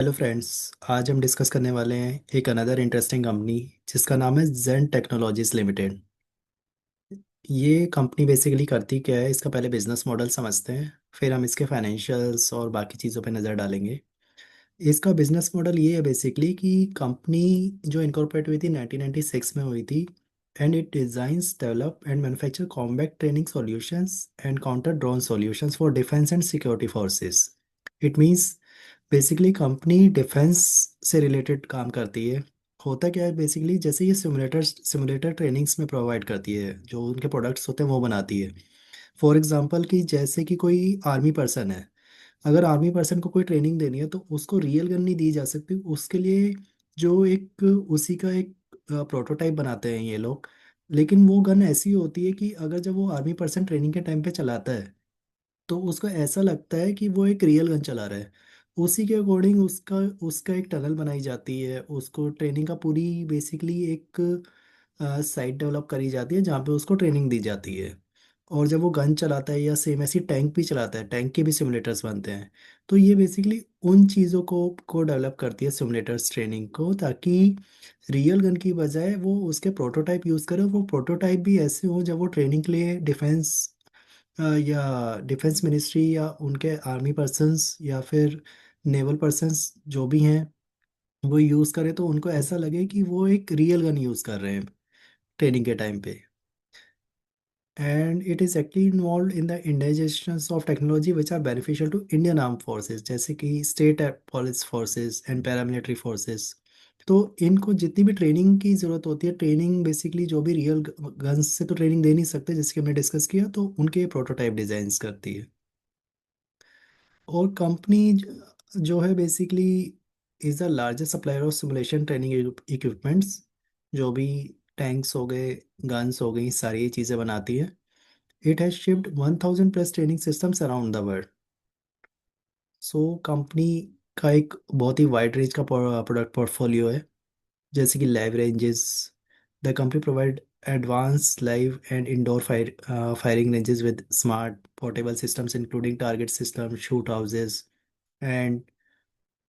Hello friends. आज हम discuss करने वाले हैं एक अनदर इंटरेस्टिंग कंपनी जिसका नाम है जेन टेक्नोलॉजीज लिमिटेड। ये कंपनी बेसिकली करती क्या है, इसका पहले बिजनेस मॉडल समझते हैं, फिर हम इसके फाइनेंशियल्स और बाकी चीज़ों पे नज़र डालेंगे। इसका बिजनेस मॉडल ये है बेसिकली कि कंपनी जो इनकॉर्पोरेट हुई थी 1996 में हुई थी। And it designs develop and manufacture combat training solutions and counter drone solutions for defence and security forces. It means basically company defence से रिलेटेड काम करती है। होता क्या है बेसिकली, जैसे ये सिमुलेटर ट्रेनिंग्स में प्रोवाइड करती है, जो उनके प्रोडक्ट्स होते हैं वो बनाती है। फॉर एग्जांपल कि जैसे कि कोई आर्मी पर्सन है, अगर आर्मी पर्सन को कोई ट्रेनिंग देनी है तो उसको रियल गन नहीं दी जा सकती। उसके लिए जो एक उसी का एक प्रोटोटाइप बनाते हैं ये लोग। लेकिन वो गन ऐसी होती है कि अगर जब वो आर्मी पर्सन ट्रेनिंग के टाइम पे चलाता है तो उसको ऐसा लगता है कि वो एक रियल गन चला रहा है। उसी के अकॉर्डिंग उसका उसका एक टनल बनाई जाती है, उसको ट्रेनिंग का पूरी बेसिकली एक साइट डेवलप करी जाती है जहाँ पे उसको ट्रेनिंग दी जाती है। और जब वो गन चलाता है या सेम ऐसी टैंक भी चलाता है, टैंक के भी सिमुलेटर्स बनते हैं। तो ये बेसिकली उन चीज़ों को डेवलप करती है सिमुलेटर्स ट्रेनिंग को, ताकि रियल गन की बजाय वो उसके प्रोटोटाइप यूज़ करे। वो प्रोटोटाइप भी ऐसे हो जब वो ट्रेनिंग के लिए या डिफेंस मिनिस्ट्री या उनके आर्मी पर्सन्स या फिर नेवल पर्सन्स जो भी हैं वो यूज़ करें, तो उनको ऐसा लगे कि वो एक रियल गन यूज़ कर रहे हैं ट्रेनिंग के टाइम पे। And it is actually involve in the indigenisations of technology which are beneficial to Indian arm forces, जैसे कि state police forces and paramilitary forces. तो इनको जितनी भी ट्रेनिंग की ज़रूरत होती है, ट्रेनिंग बेसिकली जो भी रियल गन्स से तो ट्रेनिंग दे नहीं सकते, जैसे कि हमने डिस्कस किया, तो उनके प्रोटोटाइप डिज़ाइंस करती है। और कंपनी जो है basically is the largest supplier of simulation training equipments. जो भी टैंक्स हो गए, गन्स हो गई, सारी ये चीज़ें बनाती है। It has shipped 1000 plus training systems around the world. So company का एक बहुत ही वाइड रेंज का प्रोडक्ट पोर्टफोलियो है, जैसे कि live ranges. The company provide advance live and indoor firing ranges with smart portable systems including target system, shoot houses and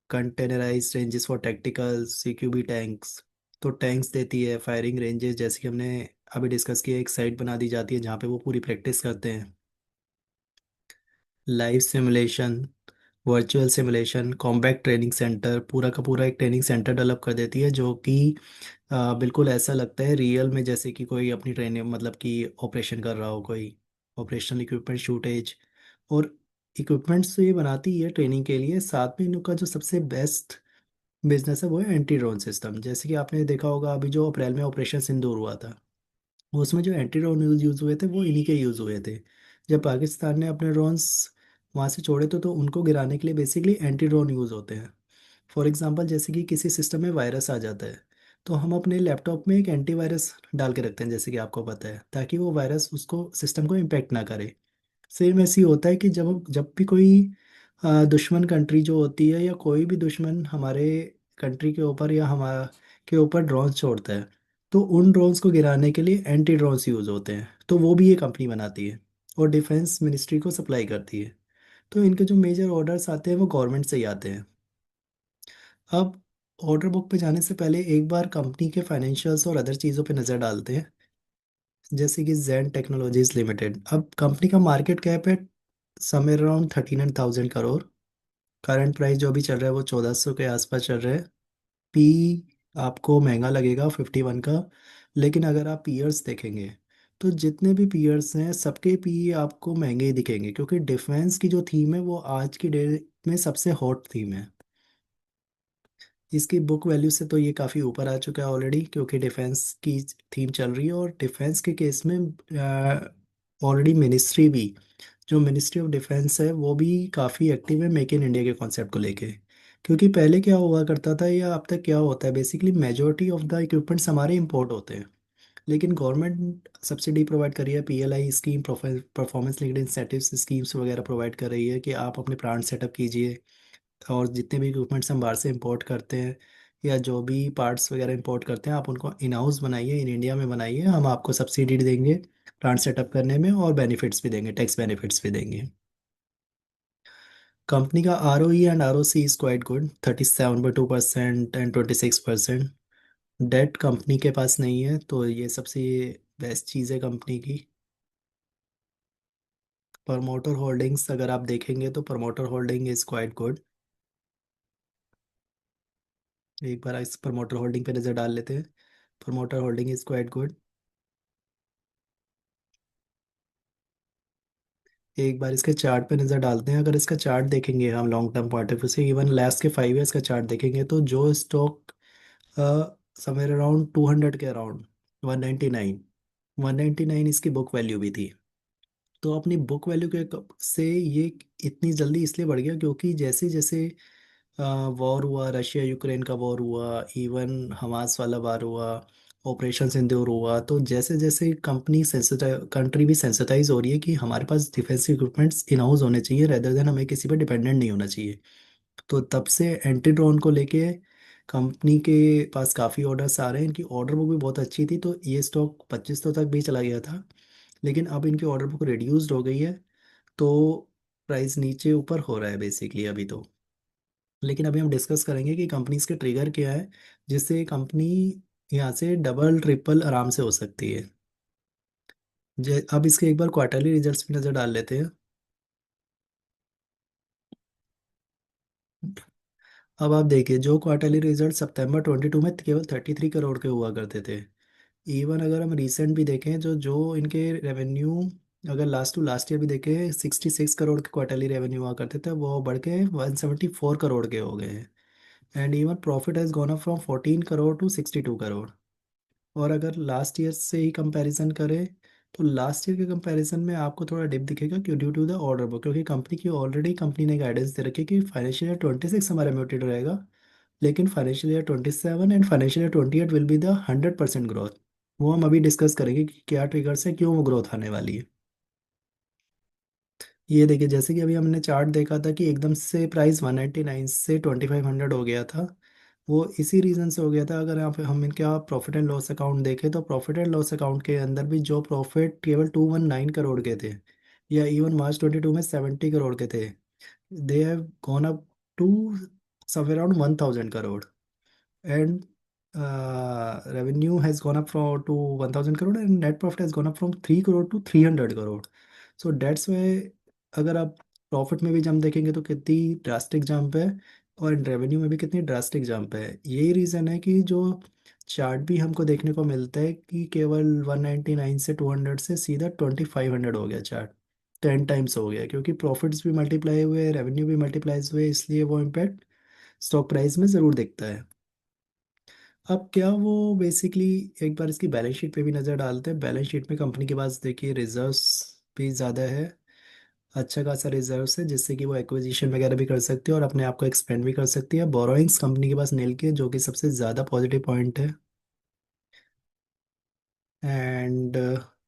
containerise ranges for tactical CQB tanks. तो tanks देती है, firing ranges जैसे कि हमने अभी डिस्कस किया, एक site बना दी जाती है जहाँ पे वो पूरी प्रैक्टिस करते हैं। Live simulation, virtual simulation, combat training centre, पूरा का पूरा एक ट्रेनिंग सेंटर डेवलप कर देती है, जो कि बिल्कुल ऐसा लगता है रियल में, जैसे कि कोई अपनी ट्रेनिंग मतलब कि ऑपरेशन कर रहा हो, कोई ऑपरेशनल इक्विपमेंट शूटेज। और इक्विपमेंट्स तो ये बनाती है ट्रेनिंग के लिए, साथ में इनका जो सबसे बेस्ट बिजनेस है वो है एंटी ड्रोन सिस्टम। जैसे कि आपने देखा होगा अभी जो अप्रैल में ऑपरेशन सिंदूर हुआ था, उसमें जो एंटी ड्रोन यूज़ हुए थे वो इन्हीं के यूज़ हुए थे। जब पाकिस्तान ने अपने ड्रोन्स वहाँ से छोड़े तो उनको गिराने के लिए बेसिकली एंटी ड्रोन यूज़ होते हैं। फॉर एग्जांपल जैसे कि किसी सिस्टम में वायरस आ जाता है, तो हम अपने लैपटॉप में एक एंटीवायरस डाल के रखते हैं, जैसे कि आपको पता है, ताकि वो वायरस उसको सिस्टम को इम्पेक्ट ना करे। सेम ऐसे ही होता है कि जब जब भी कोई दुश्मन कंट्री जो होती है, या कोई भी दुश्मन हमारे कंट्री के ऊपर या हमारे के ऊपर ड्रोन्स छोड़ता है, तो उन ड्रोन्स को गिराने के लिए एंटी ड्रोन्स यूज़ होते हैं। तो वो भी ये कंपनी बनाती है और डिफेंस मिनिस्ट्री को सप्लाई करती है। तो इनके जो मेजर ऑर्डर्स आते हैं वो गवर्नमेंट से ही आते हैं। अब ऑर्डर बुक पे जाने से पहले एक बार कंपनी के फाइनेंशियल्स और अदर चीज़ों पे नज़र डालते हैं। जैसे कि जैन टेक्नोलॉजीज लिमिटेड, अब कंपनी का मार्केट कैप है somewhere around 39,000 crore. Current price जो अभी चल रहा है वो 1400 के आसपास चल रहा है। पी आपको महंगा लगेगा 51 का, लेकिन अगर आप पीयर्स देखेंगे तो जितने भी पीयर्स हैं सबके पी आपको महंगे ही दिखेंगे, क्योंकि डिफेंस की जो थीम है वो आज की डेट में सबसे हॉट थीम है। इसकी बुक वैल्यू से तो ये काफ़ी ऊपर आ चुका है ऑलरेडी, क्योंकि डिफेंस की थीम चल रही है। और डिफेंस के केस में ऑलरेडी मिनिस्ट्री भी, जो मिनिस्ट्री ऑफ डिफेंस है वो भी काफ़ी एक्टिव है मेक इन इंडिया के कॉन्सेप्ट को लेके। क्योंकि पहले क्या हुआ करता था या अब तक क्या होता है, basically majority of the equipments हमारे इंपोर्ट होते हैं। लेकिन गवर्नमेंट सब्सिडी प्रोवाइड कर रही है, PLI scheme, performance linked incentives schemes वगैरह प्रोवाइड कर रही है कि आप अपने प्लांट सेटअप कीजिए, और जितने भी इक्विपमेंट्स हम बाहर से इंपोर्ट करते हैं या जो भी पार्ट्स वगैरह इंपोर्ट करते हैं, आप उनको इन हाउस बनाइए, इन इंडिया में बनाइए, हम आपको सब्सिडी देंगे प्लांट सेटअप करने में, और बेनिफिट्स भी देंगे, टैक्स बेनिफिट्स भी देंगे। कंपनी का R O E and R O C is quite good, 37.2% and 26%। Debt company के पास नहीं है, तो ये सबसे बेस्ट चीज़ है कंपनी की। प्रमोटर होल्डिंग्स अगर आप देखेंगे तो promoter holding is quite good. एक बार इस प्रमोटर होल्डिंग पे नज़र डाल लेते हैं। Promoter holding is quite good. एक बार इसके चार्ट पे नज़र डालते हैं। अगर इसका चार्ट देखेंगे हम long term point of view से, इवन लास्ट के 5 ईयर्स का चार्ट देखेंगे, तो जो स्टॉक समवेयर अराउंड 200 के अराउंड, 199, 199 इसकी बुक वैल्यू भी थी। तो अपनी बुक वैल्यू के से ये इतनी जल्दी इसलिए बढ़ गया क्योंकि जैसे जैसे वॉर हुआ, रशिया यूक्रेन का वॉर हुआ, इवन हमास वाला वार हुआ, ऑपरेशन सिंदूर हुआ, तो जैसे जैसे कंट्री भी सेंसिटाइज हो रही है कि हमारे पास डिफेंस इक्विपमेंट्स इन हाउस होने चाहिए, रेदर देन हमें किसी पर डिपेंडेंट नहीं होना चाहिए। तो तब से एंटी ड्रोन को लेके कंपनी के पास काफ़ी ऑर्डर्स आ रहे हैं। इनकी ऑर्डर बुक भी बहुत अच्छी थी, तो ये स्टॉक 2500 तक भी चला गया था। लेकिन अब इनकी ऑर्डर बुक रिड्यूस्ड हो गई है, तो प्राइस नीचे ऊपर हो रहा है बेसिकली अभी तो। लेकिन अभी हम डिस्कस करेंगे कि कंपनीज के ट्रिगर क्या है जिससे कंपनी यहाँ से डबल ट्रिपल आराम से हो सकती है। अब इसके एक बार क्वार्टरली रिजल्ट्स पे नज़र डाल लेते हैं। अब आप देखिए, जो क्वार्टरली रिजल्ट सितंबर 22 में केवल 33 करोड़ के हुआ करते थे। इवन अगर हम रिसेंट भी देखें, जो जो इनके रेवेन्यू, अगर लास्ट टू लास्ट ईयर भी देखें, 66 करोड़ के क्वार्टरली रेवेन्यू हुआ करते थे, वो बढ़ के 174 करोड़ के हो गए हैं। And even profit has gone up from 14 crore to 62 crore. और अगर लास्ट ईयर से ही कंपैरिजन करें, तो लास्ट ईयर के कंपैरिजन में आपको थोड़ा डिप दिखेगा, क्यों? Due to the order book, क्योंकि कंपनी ने गाइडेंस दे रखी है कि फाइनेंशियल ईयर 26 हमारा म्यूटेड रहेगा, लेकिन financial year 27 and financial year 28 will be the 100% growth. वो हम अभी डिस्कस करेंगे कि क्या ट्रिगर्स है, क्यों वो ग्रोथ आने वाली है। ये देखिए, जैसे कि अभी हमने चार्ट देखा था कि एकदम से प्राइस 199 से 2500 हो गया था, वो इसी रीज़न से हो गया था। अगर यहाँ पे हम इनका प्रॉफिट एंड लॉस अकाउंट देखें, तो प्रॉफिट एंड लॉस अकाउंट के अंदर भी जो प्रॉफिट केवल 219 करोड़ के थे, या इवन मार्च 22 में 70 करोड़ के थे, they have gone up to somewhere around 1000 crore. And revenue has gone up from to 1000 crore, and net profit has gone up from 3 crore to 300 crore. So that's why अगर आप प्रॉफिट में भी जंप देखेंगे तो कितनी ड्रास्टिक जंप है, और revenue में भी कितनी ड्रास्टिक जंप है। यही रीज़न है कि जो चार्ट भी हमको देखने को मिलता है कि केवल 199 से 200 से सीधा 2500 हो गया चार्ट, 10 टाइम्स हो गया, क्योंकि प्रॉफिट्स भी मल्टीप्लाई हुए, रेवेन्यू भी मल्टीप्लाइज हुए, इसलिए वो इम्पैक्ट स्टॉक प्राइस में ज़रूर दिखता है। अब क्या वो बेसिकली, एक बार इसकी बैलेंस शीट पे भी नज़र डालते हैं। बैलेंस शीट में कंपनी के पास देखिए रिजर्व्स भी ज़्यादा है, अच्छा खासा रिजर्व्स है, जिससे कि वो एक्विजिशन वगैरह भी कर सकती है और अपने आप को एक्सपेंड भी कर सकती है। बोरोइंग्स कंपनी के पास नील के, जो कि सबसे ज़्यादा पॉजिटिव पॉइंट है। एंड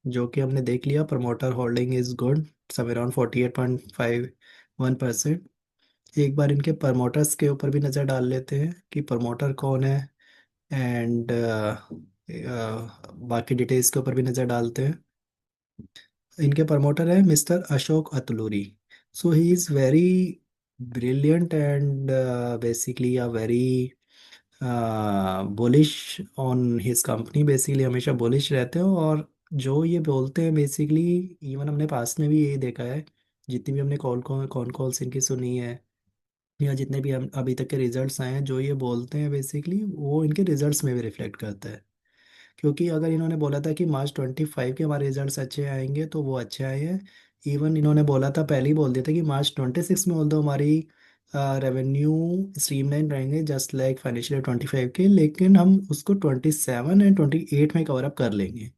जो कि हमने देख लिया, प्रमोटर होल्डिंग इज़ गुड, सब अराउंड 48.51%। एक बार इनके प्रमोटर्स के ऊपर भी नज़र डाल लेते हैं कि प्रमोटर कौन है। एंड बाकी डिटेल्स के ऊपर भी नज़र डालते हैं। इनके प्रमोटर है mister Ashok Atluri. So he is very brilliant and basically a very bullish on his company. Basically हमेशा बुलिश रहते हैं, और जो ये बोलते हैं बेसिकली, इवन हमने पास्ट में भी यही देखा है, जितनी भी हमने कॉन कॉल्स इनकी सुनी है, या जितने भी हम अभी तक के रिजल्ट्स आए हैं, जो ये बोलते हैं बेसिकली वो इनके रिजल्ट्स में भी रिफ्लेक्ट करता है। क्योंकि अगर इन्होंने बोला था कि मार्च 25 के हमारे रिजल्ट्स अच्छे आएंगे, तो वो अच्छे आए हैं। इवन इन्होंने बोला था, पहले ही बोल दिया था कि मार्च 26 में, ऑल्दो हमारी रेवेन्यू स्ट्रीमलाइन रहेंगे जस्ट लाइक फाइनेंशियल 25 के, लेकिन हम उसको 27 एंड 28 में कवर अप कर लेंगे।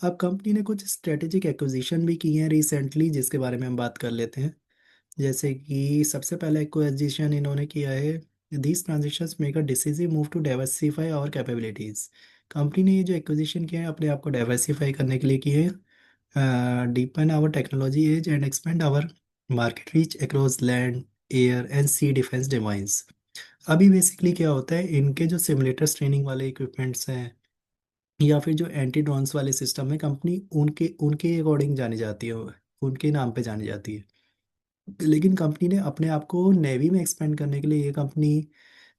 अब कंपनी ने कुछ स्ट्रेटेजिक एक्विजिशन भी की हैं रिसेंटली, जिसके बारे में हम बात कर लेते हैं। जैसे कि सबसे पहला एक्विजिशन इन्होंने किया है। These transactions make a decisive move to diversify our capabilities. Company ने ये जो एक्विजिशन किया है, अपने आप को डाइवर्सिफाई करने के लिए किए हैं, deepen our technology edge and expand our market reach across land, air and sea defence device. अभी बेसिकली क्या होता है, इनके जो सिमुलेटर्स ट्रेनिंग वाले इक्विपमेंट्स हैं, या फिर जो एंटी ड्रोन्स वाले सिस्टम है, कंपनी उनके उनके अकॉर्डिंग जानी जाती है, उनके नाम पे जानी जाती है। लेकिन कंपनी ने अपने आप को नेवी में एक्सपेंड करने के लिए ये कंपनी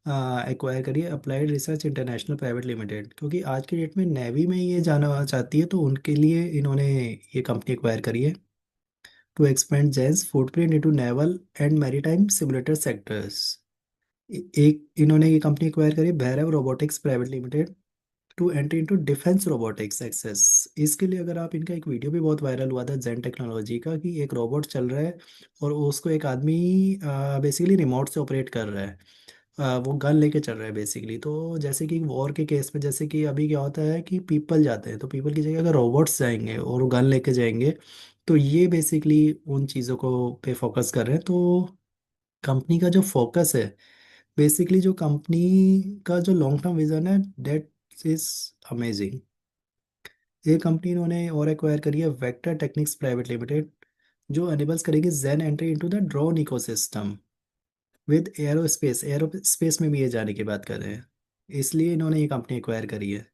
एक्वायर करी है, applied research international private limited, क्योंकि आज के डेट में नेवी में ये जाना चाहती है, तो उनके लिए इन्होंने ये कंपनी एक्वायर करी है to expand Zen's footprint into naval and maritime simulator sectors. एक इन्होंने ये कंपनी एक्वायर करी Bhairav robotics private limited to entry into defence robotics access. इसके लिए अगर आप, इनका एक वीडियो भी बहुत वायरल हुआ था जेन टेक्नोलॉजी का, कि एक रोबोट चल रहा है और उसको एक आदमी बेसिकली रिमोट से ऑपरेट कर रहा है। वो गन लेके चल रहा है बेसिकली। तो जैसे कि वॉर के केस में, जैसे कि अभी क्या होता है कि पीपल जाते हैं, तो पीपल की जगह अगर रोबोट्स जाएंगे और वो गन लेके जाएंगे, तो ये बेसिकली उन चीज़ों को पे फोकस कर रहे हैं। तो कंपनी का जो फोकस है, बेसिकली जो कंपनी का जो लॉन्ग टर्म विजन है, दैट इज अमेजिंग। ये कंपनी इन्होंने और एक्वायर करी है वेक्टर टेक्निक्स प्राइवेट लिमिटेड, जो एनेबल्स करेगी Zen entry into the drone ecosystem with aerospace. Aerospace में भी ये जाने की बात कर रहे हैं, इसलिए इन्होंने ये कंपनी एक्वायर करी है।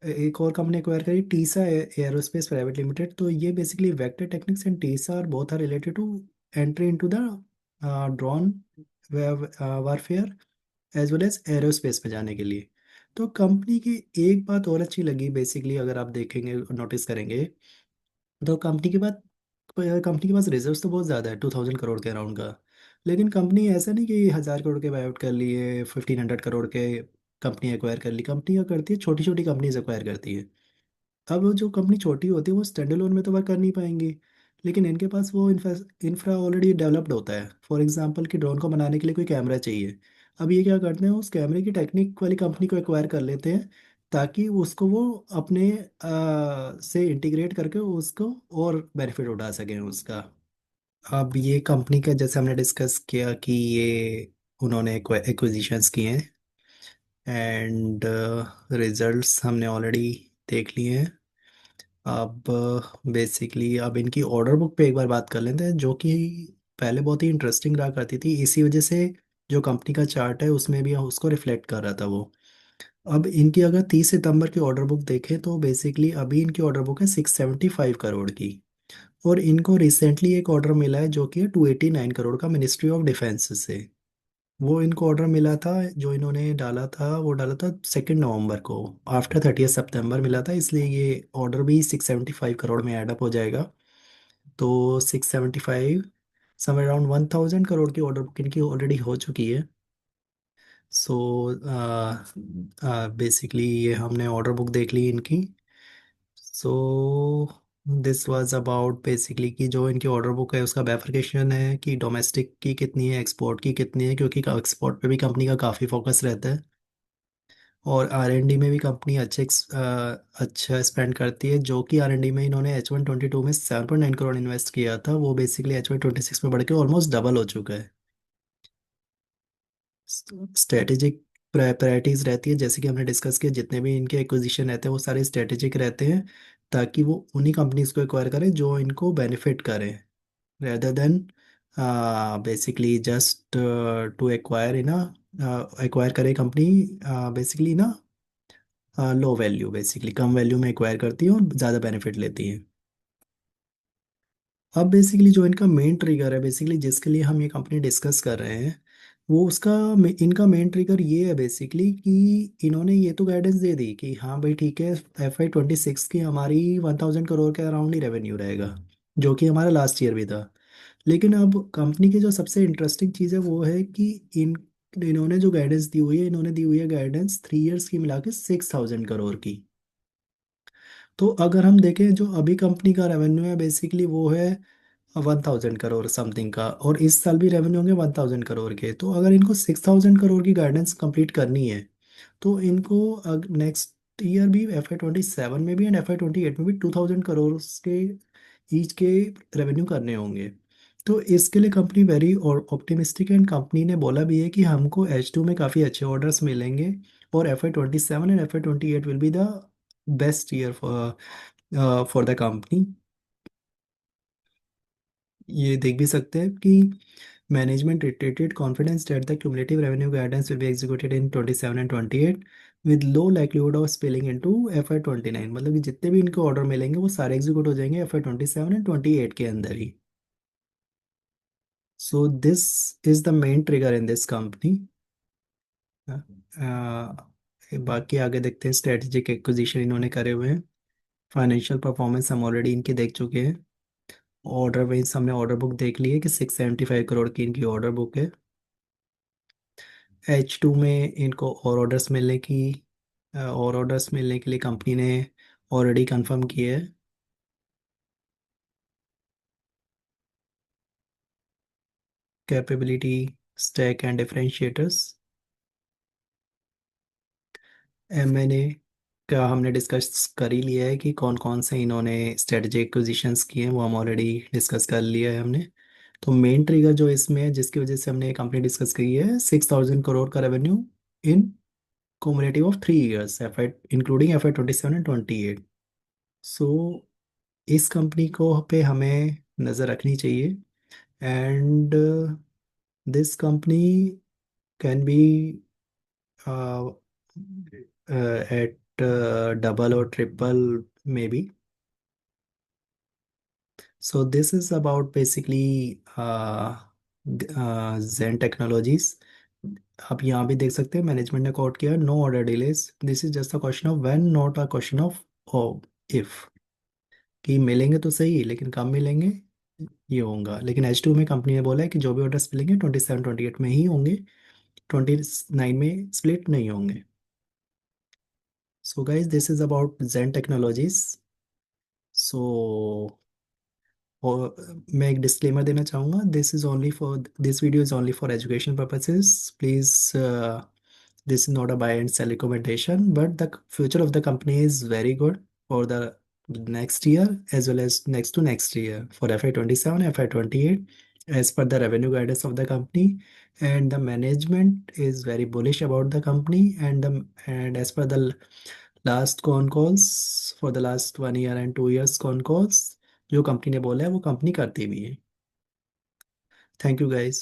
एक और कंपनी एक्वायर करी टीसा एरोस्पेस प्राइवेट लिमिटेड। तो ये basically vector technics and Tisa are both are related to entry into the drone warfare as well as aerospace में जाने के लिए। तो कंपनी की एक बात और अच्छी लगी बेसिकली, अगर आप देखेंगे नोटिस करेंगे, तो कंपनी के पास रिजर्व्स तो बहुत ज़्यादा है, 2000 करोड़ के अराउंड का। लेकिन कंपनी ऐसा नहीं कि 1000 करोड़ के बाई आउट कर लिए, 1500 करोड़ के कंपनी एक्वायर कर ली। कंपनी क्या करती है, छोटी छोटी कंपनीज एक्वायर करती है। अब वो जो कंपनी छोटी होती है वो स्टैंड अलोन में तो वर्क कर नहीं पाएंगी, लेकिन इनके पास वो इंफ्रा ऑलरेडी डेवलप्ड होता है। फॉर एग्जांपल कि ड्रोन को बनाने के लिए कोई कैमरा चाहिए, अब ये क्या करते हैं, उस कैमरे की टेक्निक वाली कंपनी को एक्वायर कर लेते हैं, ताकि उसको वो अपने से इंटीग्रेट करके उसको और बेनिफिट उठा सकें उसका। अब ये कंपनी का जैसे हमने डिस्कस किया कि ये उन्होंने एक्विजिशंस किए हैं, एंड रिजल्ट्स हमने ऑलरेडी देख लिए हैं। अब बेसिकली अब इनकी ऑर्डर बुक पे एक बार बात कर लेते हैं, जो कि पहले बहुत ही इंटरेस्टिंग रहा करती थी, इसी वजह से जो कंपनी का चार्ट है उसमें भी उसको रिफ्लेक्ट कर रहा था वो। अब इनकी अगर 30 सितंबर की ऑर्डर बुक देखें, तो बेसिकली अभी इनकी ऑर्डर बुक है 675 करोड़ की। और इनको रिसेंटली एक ऑर्डर मिला है जो कि है 289 करोड़ का, मिनिस्ट्री ऑफ डिफेंस से। वो इनको ऑर्डर मिला था, जो इन्होंने डाला था वो डाला था 2 नवंबर को, आफ्टर 30 सितंबर मिला था, इसलिए ये ऑर्डर भी 675 करोड़ में एडअप हो जाएगा। तो 675 समवेयर अराउंड 1000 करोड़ की ऑर्डर बुक इनकी ऑलरेडी हो चुकी है। सो बेसिकली ये हमने ऑर्डर बुक देख ली इनकी। So this was about basically कि जो इनकी ऑर्डर बुक है उसका बैफरकेशन है कि डोमेस्टिक की कितनी है, एक्सपोर्ट की कितनी है, क्योंकि एक्सपोर्ट पे भी कंपनी का काफ़ी फोकस रहता है। और R&D में भी कंपनी अच्छा स्पेंड करती है, जो कि R&D में इन्होंने H122 में 7.9 करोड़ इन्वेस्ट किया था, वो बेसिकली H126 में बढ़ के ऑलमोस्ट डबल हो चुका है। स्ट्रेटेजिक प्रायोरिटीज रहती है, जैसे कि हमने डिस्कस किया, जितने भी इनके एक्विजिशन रहते हैं वो सारे स्ट्रेटेजिक रहते हैं, ताकि वो उन्हीं कंपनीज को एक्वायर करें जो इनको बेनिफिट करें, rather than basically just to acquire इन एक्वायर करे कंपनी बेसिकली ना लो वैल्यू, बेसिकली कम वैल्यू में एक्वायर करती है और ज़्यादा बेनिफिट लेती है। अब बेसिकली जो इनका मेन ट्रिगर है, बेसिकली जिसके लिए हम ये कंपनी डिस्कस कर रहे हैं, वो इनका मेन ट्रिगर ये है बेसिकली कि इन्होंने ये तो गाइडेंस दे दी कि हाँ भाई ठीक है, FY26 की हमारी 1000 करोड़ के अराउंड ही रेवेन्यू रहेगा, जो कि हमारा लास्ट ईयर भी था। लेकिन अब कंपनी की जो सबसे इंटरेस्टिंग चीज़ है वो है कि इन्होंने जो गाइडेंस दी हुई है, इन्होंने दी हुई है गाइडेंस 3 इयर्स की मिला के 6000 करोड़ की। तो अगर हम देखें जो अभी कंपनी का रेवेन्यू है बेसिकली वो है 1000 करोड़ समथिंग का, और इस साल भी रेवेन्यू होंगे 1000 करोड़ के। तो अगर इनको 6000 करोड़ की गाइडेंस कंप्लीट करनी है, तो इनको नेक्स्ट ईयर भी FY27 में भी एंड FY28 में भी 2000 करोड़ के ईच के रेवेन्यू करने होंगे। तो इसके लिए कंपनी वेरी और ऑप्टिमिस्टिक एंड कंपनी ने बोला भी है कि हमको H2 में काफ़ी अच्छे ऑर्डर्स मिलेंगे, और FY27 and FY28 will be the best year for the company. ये देख भी सकते हैं कि management reiterated confidence that the cumulative revenue guidance will be executed in 27 and 28 with low likelihood of spilling into FY29। मतलब कि जितने भी इनको ऑर्डर मिलेंगे वो सारे एग्जीक्यूट हो जाएंगे FY27 एंड 28 के अंदर ही। So this is the main trigger in this company. बाकी आगे देखते हैं, स्ट्रेटेजिक एक्विजिशन इन्होंने करे हुए हैं। फाइनेंशियल परफॉर्मेंस हम ऑलरेडी इनके देख चुके हैं। ऑर्डर वाइज हमने ऑर्डर बुक देख ली है कि 675 करोड़ की इनकी ऑर्डर बुक है। H2 में इनको और ऑर्डर्स मिलने के लिए कंपनी ने ऑलरेडी कंफर्म किया है। Capability, stack and डिफरेंशिएटर्स। M&A का हमने डिस्कस कर ही लिया है कि कौन कौन से इन्होंने स्ट्रेटजी एक्विजिशंस किए हैं, वो हम ऑलरेडी डिस्कस कर लिया है हमने। तो मेन ट्रिगर जो इसमें है जिसकी वजह से हमने कंपनी डिस्कस की है, 6,000 करोड़ का revenue in cumulative of 3 years, FI including FY 27 and 28। So इस कंपनी को पे हमें नज़र रखनी चाहिए। And this company can be at double और triple maybe. So this is about basically Zen Technologies. आप यहाँ भी देख सकते हैं मैनेजमेंट ने कोट किया, no order delays, this is just a question of when, not a question of if. कि मिलेंगे तो सही लेकिन कब मिलेंगे ये होगा। लेकिन H2 में कंपनी ने बोला है कि जो भी ऑर्डर्स मिलेंगे 27 28 में ही होंगे, 29 में स्प्लिट नहीं होंगे। So guys this is about Zen Technologies. So और मैं एक डिस्क्लेमर देना चाहूँगा, this video is only for education purposes, please this is not a buy and sell recommendation, but the future of the company is very good for the next year as well as next to next year for FY 27 FY 28 as per the revenue guidance of the company. And the management is very bullish about the company, and as per the last con calls for the last 1 year and 2 years con calls, जो company ने बोला है वो company करती भी है। Thank you guys.